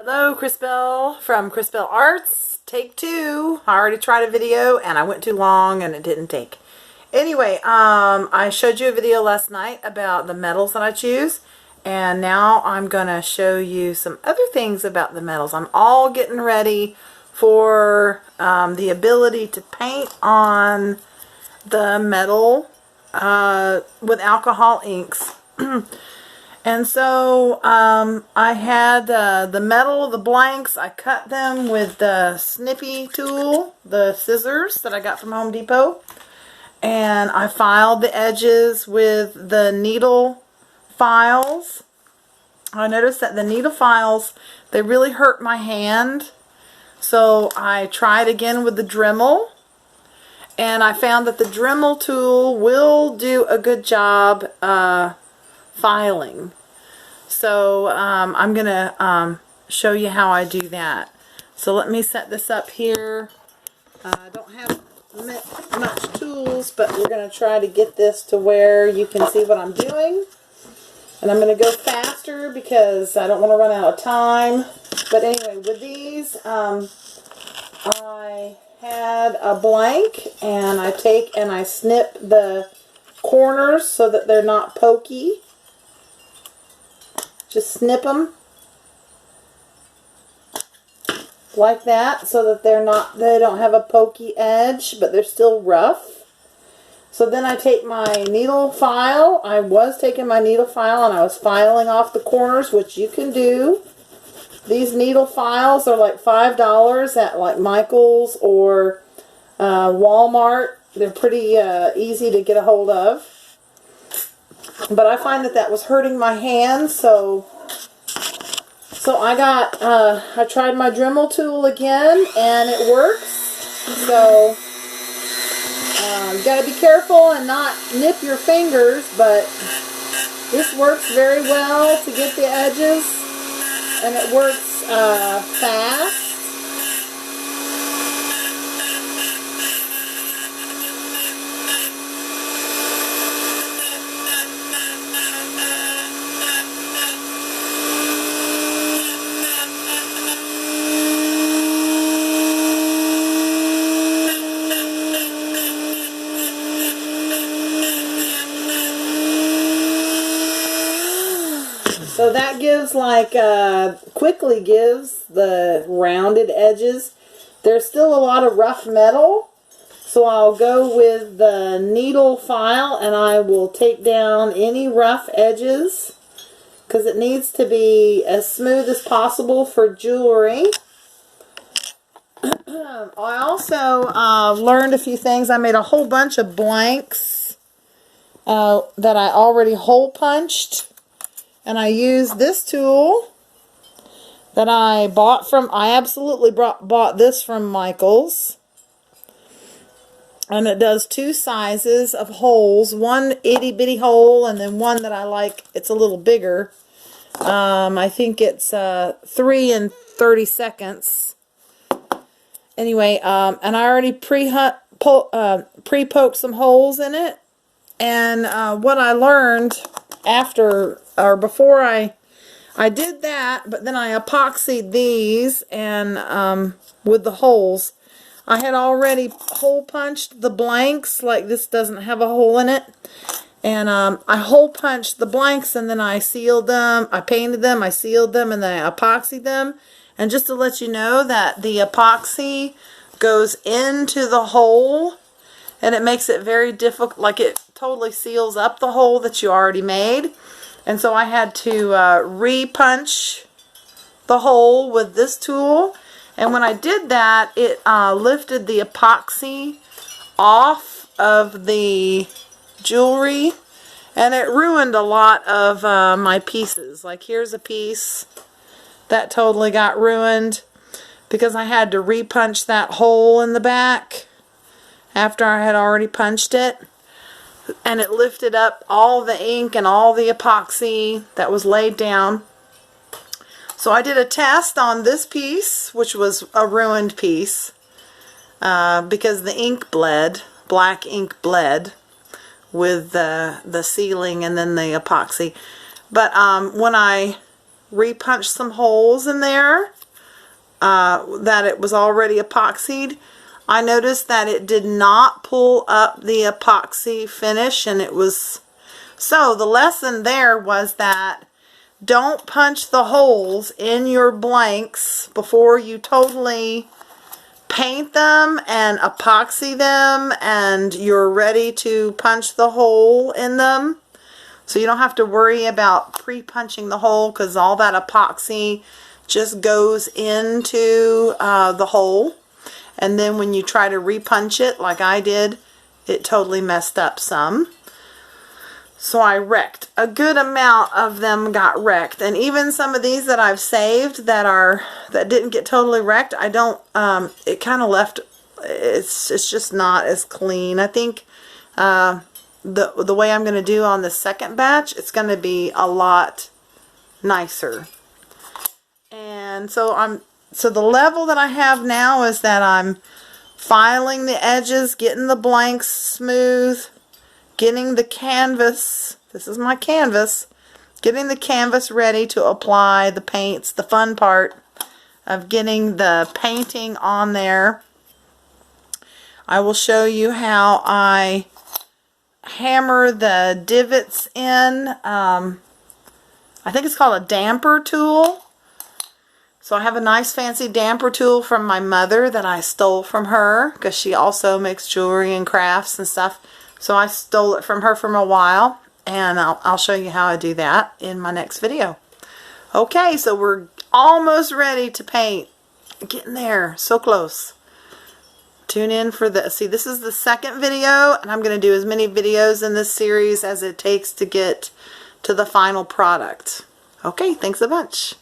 Hello, Chrisbel from Chrisbel Arts. Take two. I already tried a video and I went too long and it didn't take. Anyway, I showed you a video last night about the metals that I choose, and now I'm going to show you some other things about the metals. I'm all getting ready for the ability to paint on the metal with alcohol inks. And so I had the metal, the blanks. I cut them with the snippy tool, the scissors that I got from Home Depot. And I filed the edges with the needle files. I noticed that the needle files, they really hurt my hand. So I tried again with the Dremel. And I found that the Dremel tool will do a good job filing. So I'm going to show you how I do that. So let me set this up here. I don't have much tools, but we're going to try to get this to where you can see what I'm doing. And I'm going to go faster because I don't want to run out of time. But anyway, with these, I had a blank, and I take and I snip the corners so that they're not pokey. Just snip them like that so that they don't have a pokey edge, but they're still rough. So then I take my needle file. I was taking my needle file and I was filing off the corners, which you can do. These needle files are like $5 at like Michael's or Walmart. They're pretty easy to get a hold of. But I find that was hurting my hands, so I tried my Dremel tool again, and it works. So you got to be careful and not nip your fingers, but this works very well to get the edges, and it works fast. So that gives quickly gives the rounded edges. There's still a lot of rough metal, so I'll go with the needle file and I will take down any rough edges because it needs to be as smooth as possible for jewelry. I also learned a few things. I made a whole bunch of blanks that I already hole punched. And I used this tool that I bought from, I absolutely bought this from Michael's. And it does two sizes of holes, one itty bitty hole and then one that I like, it's a little bigger. I think it's 3 and 30 seconds. Anyway, and I already pre-poked some holes in it. And what I learned before I did that, but then I epoxied these and with the holes. I had already hole punched the blanks, like this doesn't have a hole in it. And I hole punched the blanks and then I sealed them, I painted them, I sealed them, and then I epoxied them. And just to let you know that the epoxy goes into the hole and it makes it very difficult, like it totally seals up the hole that you already made. And so I had to re-punch the hole with this tool. And when I did that, it lifted the epoxy off of the jewelry. And it ruined a lot of my pieces. Like here's a piece that totally got ruined because I had to re-punch that hole in the back after I had already punched it. And it lifted up all the ink and all the epoxy that was laid down. So I did a test on this piece, which was a ruined piece, because the ink bled, black ink bled with the sealing and then the epoxy. But when I repunch some holes in there that it was already epoxied. I noticed that it did not pull up the epoxy finish, and it was... So the lesson there was that don't punch the holes in your blanks before you totally paint them and epoxy them and you're ready to punch the hole in them. So you don't have to worry about pre-punching the hole, because all that epoxy just goes into the hole. And then when you try to repunch it, like I did, it totally messed up some. So I wrecked. A good amount of them got wrecked. And even some of these that I've saved that didn't get totally wrecked, I don't, it kind of left, it's just not as clean. I think the way I'm going to do on the second batch, it's going to be a lot nicer. And so the level that I have now is that I'm filing the edges, getting the blanks smooth, getting the canvas, this is my canvas, getting the canvas ready to apply the paints, the fun part of getting the painting on there. I will show you how I hammer the divots in. I think it's called a damper tool. So I have a nice fancy damper tool from my mother that I stole from her, because she also makes jewelry and crafts and stuff. So I stole it from her for a while, and I'll show you how I do that in my next video. Okay, so we're almost ready to paint. Getting there, so close. Tune in for this. See, this is the second video, and I'm going to do as many videos in this series as it takes to get to the final product. Okay, thanks a bunch.